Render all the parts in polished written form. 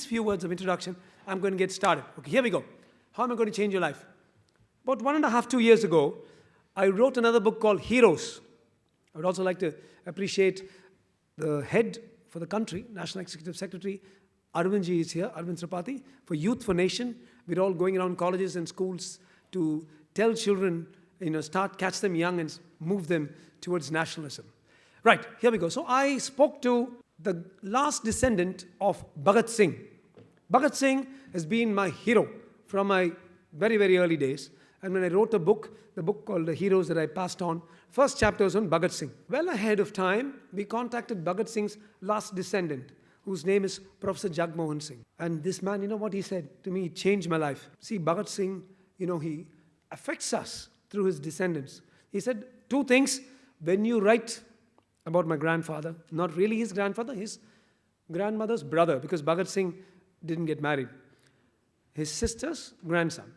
few words of introduction, I'm going to get started. Okay, here we go. How am I going to change your life? About 1.5, 2 years ago, I wrote another book called Heroes. I would also like to appreciate the head for the country, National Executive Secretary, Arvindji is here, Arvind Tripathi, for Youth for Nation. We're all going around colleges and schools to tell children, catch them young and move them towards nationalism. Right, here we go. So I spoke to the last descendant of Bhagat Singh. Bhagat Singh has been my hero from my very, very early days. And when I wrote the book called The Heroes that I passed on, first chapter was on Bhagat Singh. Well ahead of time, we contacted Bhagat Singh's last descendant, whose name is Professor Jagmohan Singh. And this man, you know what he said to me? It changed my life. See, Bhagat Singh, he affects us through his descendants. He said 2 things. When you write about my grandfather, not really his grandfather, his grandmother's brother, because Bhagat Singh didn't get married. His sister's grandson.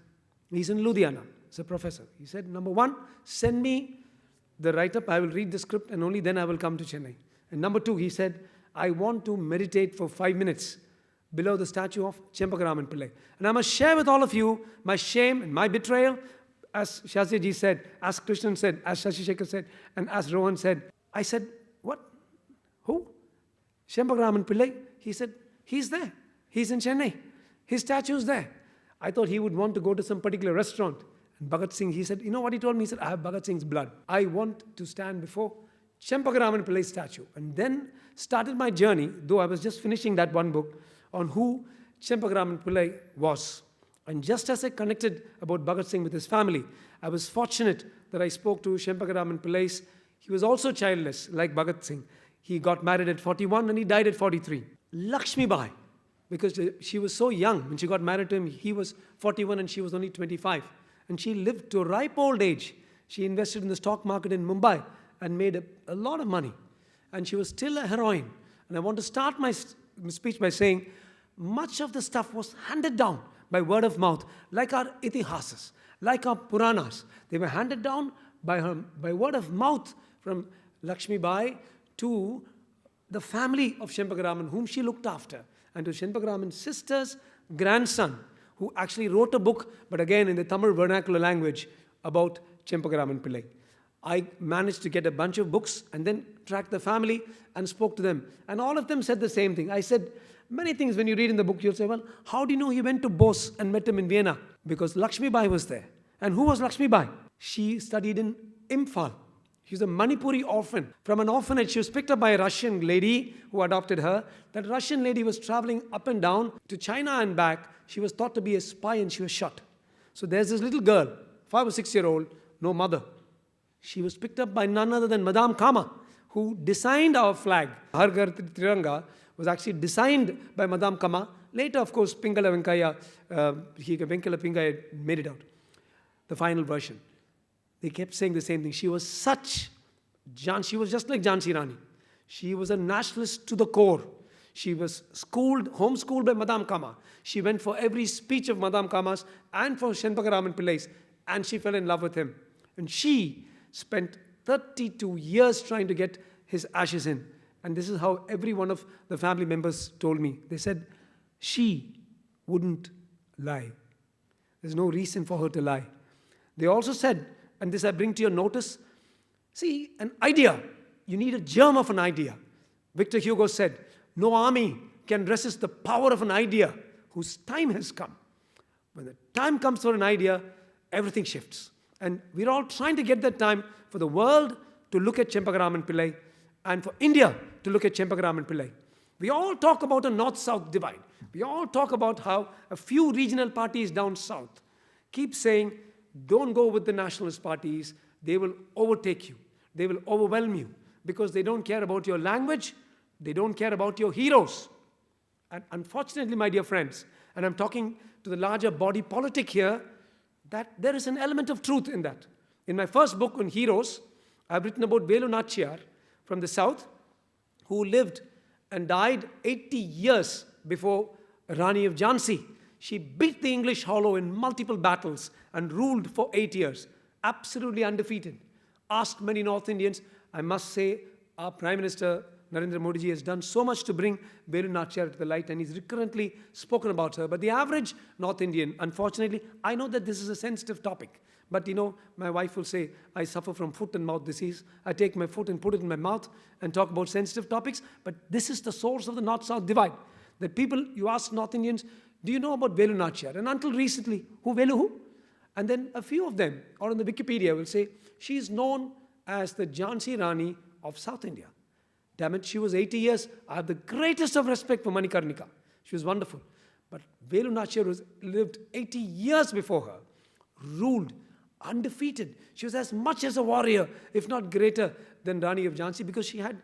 He's in Ludhiana. He's a professor. He said, number 1, send me the write-up. I will read the script and only then I will come to Chennai. And number 2, he said, I want to meditate for 5 minutes below the statue of Chempakaraman Pillai. And I must share with all of you my shame and my betrayal, as Shastriji said, as Krishnan said, as Shashi Shekhar said, and as Rohan said. I said, what? Who? Chempakaraman Pillai? He said, he's there. He's in Chennai. His statue is there. I thought he would want to go to some particular restaurant. And Bhagat Singh, he said, you know what he told me? He said, I have Bhagat Singh's blood. I want to stand before Chempakaraman Pillai's statue. And then started my journey, though I was just finishing that one book, on who Chempakaraman Pillai was. And just as I connected about Bhagat Singh with his family, I was fortunate that I spoke to Chempakaraman Pillai. He was also childless, like Bhagat Singh. He got married at 41 and he died at 43. Lakshmi Bai, because she was so young when she got married to him, he was 41 and she was only 25. And she lived to a ripe old age. She invested in the stock market in Mumbai and made a lot of money. And she was still a heroine. And I want to start my speech by saying, much of the stuff was handed down by word of mouth, like our itihasas, like our Puranas. They were handed down by word of mouth from Lakshmi Bai to the family of Chempakaraman, whom she looked after, and to Chempakaraman's sister's grandson, who actually wrote a book, but again in the Tamil vernacular language, about Chempakaraman Pillai. I managed to get a bunch of books and then tracked the family and spoke to them. And all of them said the same thing. I said, many things when you read in the book, you'll say, well, how do you know he went to Bose and met him in Vienna? Because Lakshmi Bai was there. And who was Lakshmi Bai? She studied in Imphal. She was a Manipuri orphan. From an orphanage, she was picked up by a Russian lady who adopted her. That Russian lady was traveling up and down to China and back. She was thought to be a spy and she was shot. So there's this little girl, 5 or 6-year-old, no mother. She was picked up by none other than Madame Kama, who designed our flag. Har Ghar Tiranga was actually designed by Madame Kama. Later, of course, Pingala Venkaya made it out, the final version. They kept saying the same thing. She was she was just like Jhansi Rani. She was a nationalist to the core. She was homeschooled by Madame Kama. She went for every speech of Madame Kama's and for Chempakaraman Pillai's, and she fell in love with him. And she spent 32 years trying to get his ashes in. And this is how every one of the family members told me. They said, she wouldn't lie. There's no reason for her to lie. They also said, and this I bring to your notice, see, an idea, you need a germ of an idea. Victor Hugo said, no army can resist the power of an idea whose time has come. When the time comes for an idea, everything shifts. And we're all trying to get that time for the world to look at Chempakaraman Pillai and for India to look at Chempakaraman Pillai. We all talk about a north-south divide. We all talk about how a few regional parties down south keep saying, don't go with the nationalist parties. They will overtake you. They will overwhelm you because they don't care about your language. They don't care about your heroes. And unfortunately, my dear friends, and I'm talking to the larger body politic here, that there is an element of truth in that. In my first book on heroes, I've written about Velu Nachiyar from the south, who lived and died 80 years before Rani of Jhansi. She beat the English hollow in multiple battles and ruled for 8 years, absolutely undefeated. Asked many North Indians, I must say our Prime Minister Narendra Modi ji has done so much to bring Velu Nachiyar to the light, and he's recurrently spoken about her. But the average North Indian, unfortunately, I know that this is a sensitive topic. But my wife will say, I suffer from foot and mouth disease. I take my foot and put it in my mouth and talk about sensitive topics. But this is the source of the North-South divide. That people, you ask North Indians, do you know about Velu Nachiyar? And until recently, who? And then a few of them, or on the Wikipedia, will say, she is known as the Jhansi Rani of South India. Damn it, she was 80 years. I have the greatest of respect for Manikarnika. She was wonderful. But Velu Nachiyar lived 80 years before her, ruled, undefeated. She was as much as a warrior, if not greater than Rani of Jhansi, because she had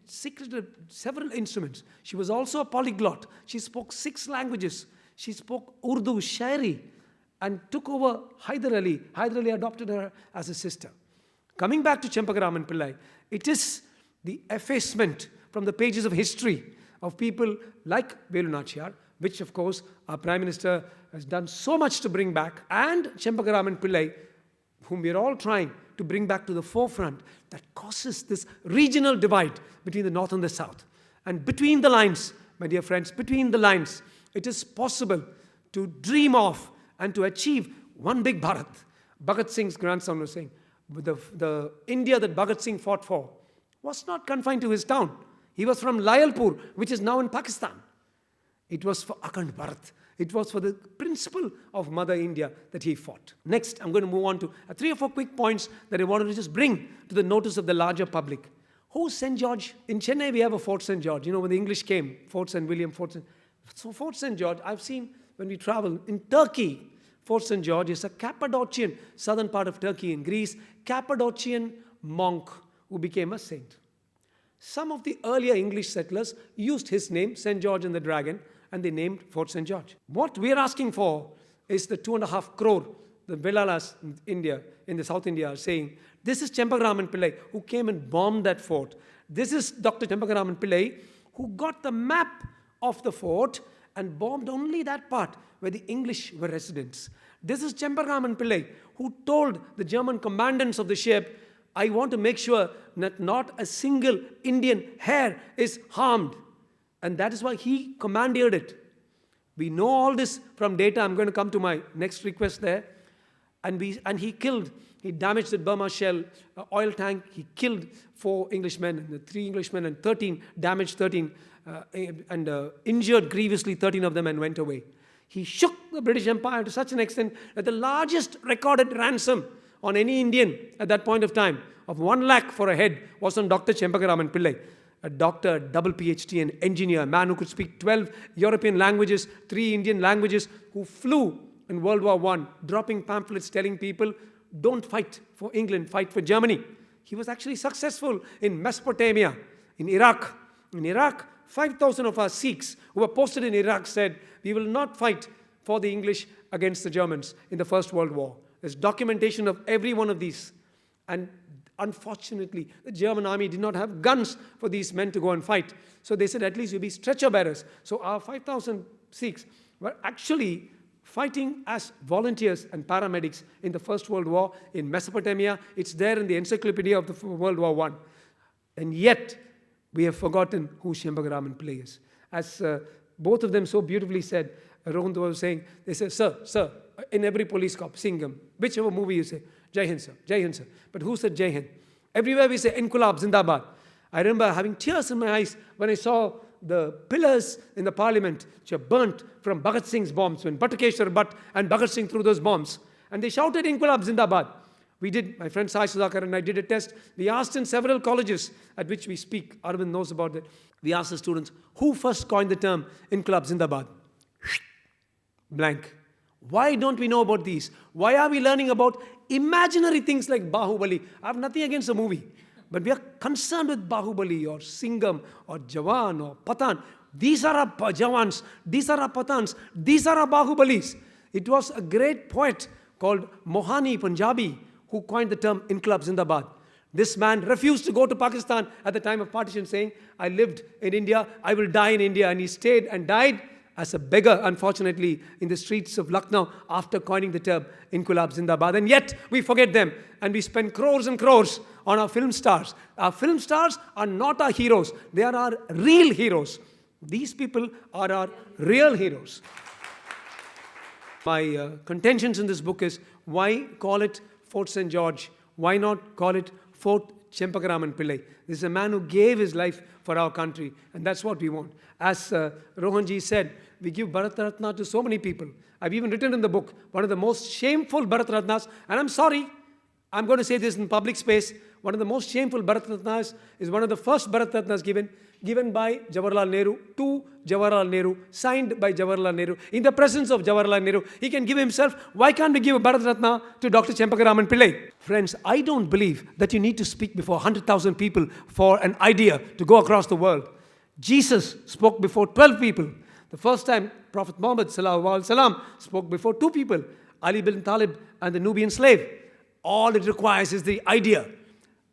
secreted several instruments. She was also a polyglot. She spoke 6 languages. She spoke Urdu, Shairi, and took over Hyder Ali. Hyder Ali adopted her as a sister. Coming back to Chempakaraman Pillai, it is the effacement from the pages of history of people like Velu Nachiyar, which of course our Prime Minister has done so much to bring back, and Chempakaraman Pillai, whom we are all trying to bring back to the forefront, that causes this regional divide between the North and the South. And between the lines, my dear friends, between the lines, it is possible to dream of and to achieve one big Bharat. Bhagat Singh's grandson was saying, the India that Bhagat Singh fought for was not confined to his town. He was from Layalpur, which is now in Pakistan. It was for Akhand Bharat. It was for the principle of Mother India that he fought. Next, I'm going to move on to 3 or 4 quick points that I wanted to just bring to the notice of the larger public. Who's St. George? In Chennai, we have a Fort St. George. When the English came, Fort St. William, So Fort St. George, I've seen when we travel in Turkey, Fort St. George is a Cappadocian, southern part of Turkey in Greece, Cappadocian monk who became a saint. Some of the earlier English settlers used his name, St. George and the Dragon, and they named Fort St. George. What we're asking for is the 2.5 crore, the Velalas in India, in the South India, are saying, this is Chempakaraman Pillai who came and bombed that fort. This is Dr. Chempakaraman Pillai who got the map of the fort and bombed only that part where the English were residents. This is Chempakaraman Pillai who told the German commandants of the ship, I want to make sure that not a single Indian hair is harmed. And that is why he commandeered it. We know all this from data. I'm going to come to my next request there. And he damaged the Burma Shell oil tank. He killed 4 Englishmen, and 3 Englishmen, and damaged 13, and injured grievously 13 of them and went away. He shook the British Empire to such an extent that the largest recorded ransom on any Indian at that point of time of 1 lakh for a head was on Dr. Chempakaraman Pillai, a doctor, a double PhD, an engineer, a man who could speak 12 European languages, 3 Indian languages, who flew in World War I, dropping pamphlets telling people, don't fight for England, fight for Germany. He was actually successful in Mesopotamia, in Iraq. In Iraq, 5,000 of our Sikhs who were posted in Iraq said, we will not fight for the English against the Germans in the First World War. There's documentation of every one of these. And unfortunately, the German army did not have guns for these men to go and fight. So they said, at least you'll be stretcher bearers. So our 5,000 Sikhs were actually fighting as volunteers and paramedics in the First World War in Mesopotamia. It's there in the encyclopedia of the World War I. And yet, we have forgotten who Chempakaraman Pillai is. As both of them so beautifully said, Rohantha was saying, they say, sir, in every police cop, Singham, whichever movie you say, Jai Hind, sir, Jai Hind, sir. But who said Jai Hind? Everywhere we say, Inqulab, Zindabad. I remember having tears in my eyes when I saw the pillars in the parliament which were burnt from Bhagat Singh's bombs, when Batukeshwar Bhatt and Bhagat Singh threw those bombs. And they shouted, Inqulab, Zindabad. We did, my friend Sai Sudhakar and I did a test. We asked in several colleges at which we speak. Arvind knows about it. We asked the students, who first coined the term Inqulab Zindabad? Blank. Why don't we know about these? Why are we learning about imaginary things like Bahubali? I have nothing against the movie. But we are concerned with Bahubali or Singham or Jawan or Pathan. These are our Jawans. These are our Pathans. These are our Bahubalis. It was a great poet called Mohani Punjabi who coined the term Inqilab Zindabad. This man refused to go to Pakistan at the time of partition, saying, I lived in India, I will die in India. And he stayed and died as a beggar, unfortunately, in the streets of Lucknow after coining the term Inqilab Zindabad. And yet, we forget them and we spend crores and crores on our film stars. Our film stars are not our heroes. They are our real heroes. These people are our real heroes. My contentions in this book is, why call it Fort St. George? Why not call it Fort Chempakaraman Pillai? This is a man who gave his life for our country, and that's what we want. As Rohanji said, we give Bharat Ratna to so many people. I've even written in the book, one of the most shameful Bharat Ratnas, and I'm sorry, I'm going to say this in public space, one of the most shameful Bharat Ratnas is one of the first Bharat Ratnas given by Jawaharlal Nehru to Jawaharlal Nehru, signed by Jawaharlal Nehru, in the presence of Jawaharlal Nehru. He can give himself. Why can't we give a Bharat Ratna to Dr. Chempakaraman Pillai? Friends, I don't believe that you need to speak before 100,000 people for an idea to go across the world. Jesus spoke before 12 people. The first time, Prophet Muhammad sallallahu alaihi wasallam spoke before 2 people, Ali bin Talib and the Nubian slave. All it requires is the idea,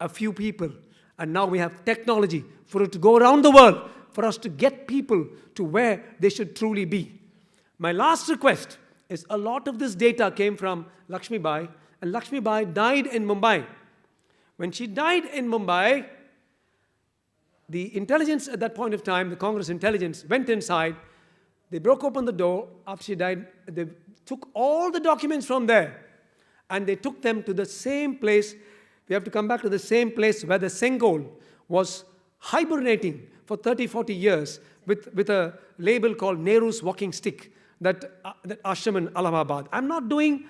a few people. And now we have technology for it to go around the world, for us to get people to where they should truly be. My last request is, a lot of this data came from Lakshmi Bai, and Lakshmi Bai died in Mumbai. When she died in Mumbai, the intelligence at that point of time, the Congress intelligence, went inside. They broke open the door after she died. They took all the documents from there, and they took them to the same place. We have to come back to the same place where the Sengol was hibernating for 30, 40 years with a label called Nehru's Walking Stick, that ashram in Allahabad. I'm not doing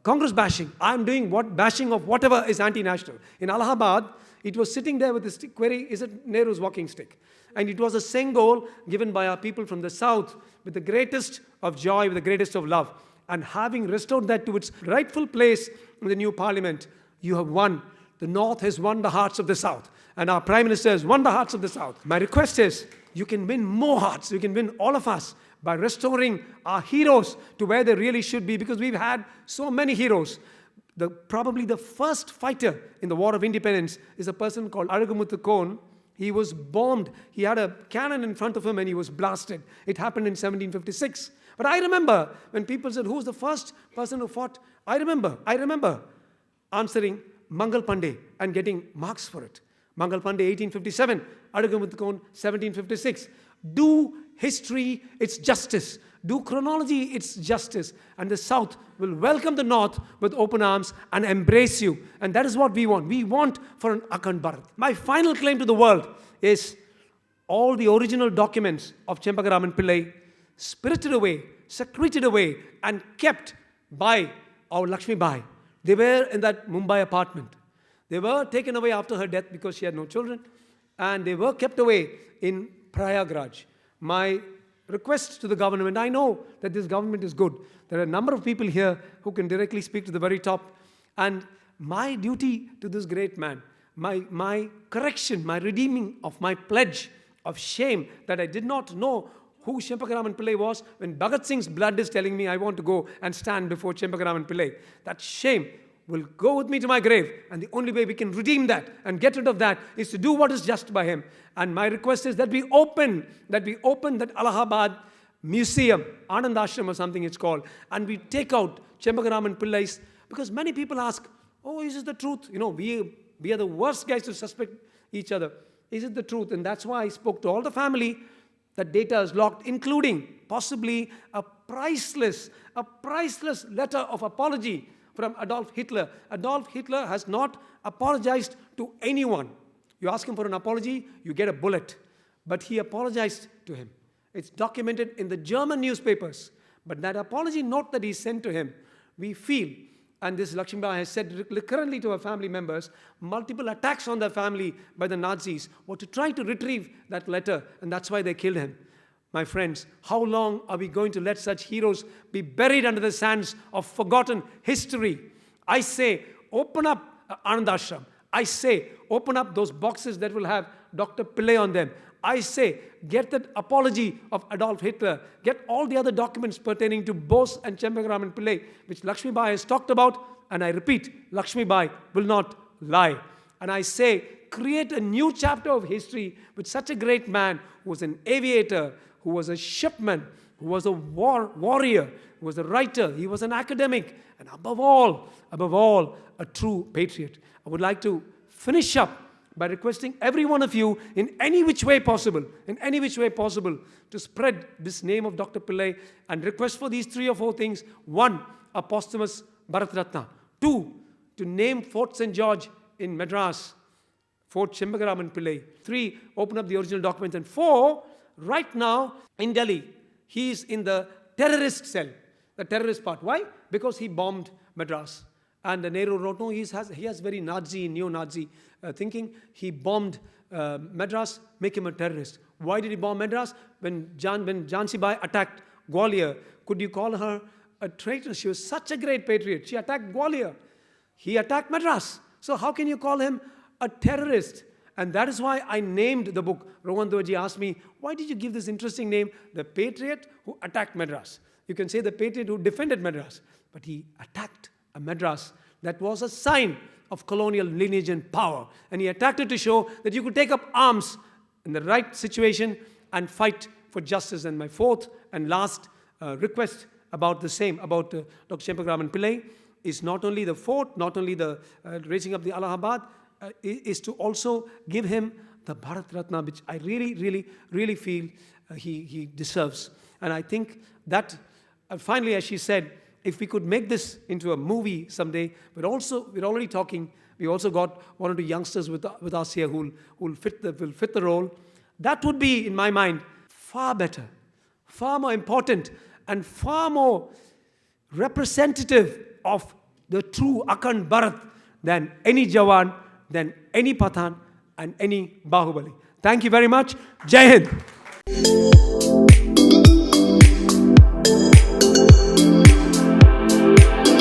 Congress bashing. I'm doing bashing of whatever is anti-national. In Allahabad, it was sitting there with a stick. Query, is it Nehru's Walking Stick? And it was a Sengol given by our people from the south with the greatest of joy, with the greatest of love. And having restored that to its rightful place in the new parliament, you have won. The North has won the hearts of the South. And our Prime Minister has won the hearts of the South. My request is, you can win more hearts. You can win all of us by restoring our heroes to where they really should be, because we've had so many heroes. Probably the first fighter in the War of Independence is a person called Arugumuthu Kon. He was bombed. He had a cannon in front of him and he was blasted. It happened in 1756. But I remember when people said, who's the first person who fought? I remember answering Mangal Pandey and getting marks for it. Mangal Pandey, 1857. Arugumuthu Kon, 1756. Do history its justice. Do chronology its justice. And the South will welcome the North with open arms and embrace you. And that is what we want. We want for an Akhand Bharat. My final claim to the world is all the original documents of Chempakaraman Pillai spirited away, secreted away, and kept by our Lakshmi Bai. They were in that Mumbai apartment. They were taken away after her death because she had no children. And they were kept away in Prayagraj. My request to the government, I know that this government is good. There are a number of people here who can directly speak to the very top. And my duty to this great man, my correction, my redeeming of my pledge of shame that I did not know who Chempakaraman Pillai was, when Bhagat Singh's blood is telling me I want to go and stand before Chempakaraman Pillai. That shame will go with me to my grave, and the only way we can redeem that and get rid of that is to do what is just by him. And my request is that we open that Allahabad museum, Anand Ashram or something it's called, and we take out Chempakaraman Pillai's, because many people ask, oh, is this the truth? You know, we are the worst guys to suspect each other. Is it the truth? And that's why I spoke to all the family. That data is locked, including possibly a priceless letter of apology from Adolf Hitler. Adolf Hitler has not apologized to anyone. You ask him for an apology, you get a bullet. But he apologized to him. It's documented in the German newspapers. But that apology note that he sent to him, we feel, and this Lakshmi Bai has said currently to her family members, multiple attacks on their family by the Nazis were to try to retrieve that letter, and that's why they killed him. My friends, how long are we going to let such heroes be buried under the sands of forgotten history? I say, open up Anand Ashram. I say, open up those boxes that will have Dr. Pillai on them. I say, get that apology of Adolf Hitler. Get all the other documents pertaining to Bose and Chempakaraman Pillai, which Lakshmi Bai has talked about. And I repeat, Lakshmi Bai will not lie. And I say, create a new chapter of history with such a great man who was an aviator, who was a shipman, who was a warrior, who was a writer, he was an academic, and above all, a true patriot. I would like to finish up by requesting every one of you in any which way possible, to spread this name of Dr. Pillai and request for these 3 or 4 things. 1, a posthumous Bharat Ratna. 2, to name Fort St. George in Madras, Fort Chembagaraman Pillai. 3, open up the original documents. And 4, right now in Delhi, he is in the terrorist cell, the terrorist part. Why? Because he bombed Madras. And Nehru wrote, no, he has very Nazi, neo-Nazi thinking. He bombed Madras, make him a terrorist. Why did he bomb Madras? When Jhansi Bai attacked Gwalior, could you call her a traitor? She was such a great patriot. She attacked Gwalior. He attacked Madras. So how can you call him a terrorist? And that is why I named the book. Ft.Dr.J asked me, why did you give this interesting name? The patriot who attacked Madras. You can say the patriot who defended Madras. But he attacked a Madras that was a sign of colonial lineage and power. And he attacked it to show that you could take up arms in the right situation and fight for justice. And my 4th and last request about the same, about Dr. Chembagaraman Pillai, is not only the fort, not only the raising up the Allahabad, is to also give him the Bharat Ratna, which I really feel he deserves. And I think that, finally, as she said, if we could make this into a movie someday, we're already talking, we also got 1 or 2 youngsters with us here who will fit the role. That would be, in my mind, far better, far more important, and far more representative of the true Akhand Bharat than any Jawan, than any Pathan, and any Bahubali. Thank you very much. Jai Hind.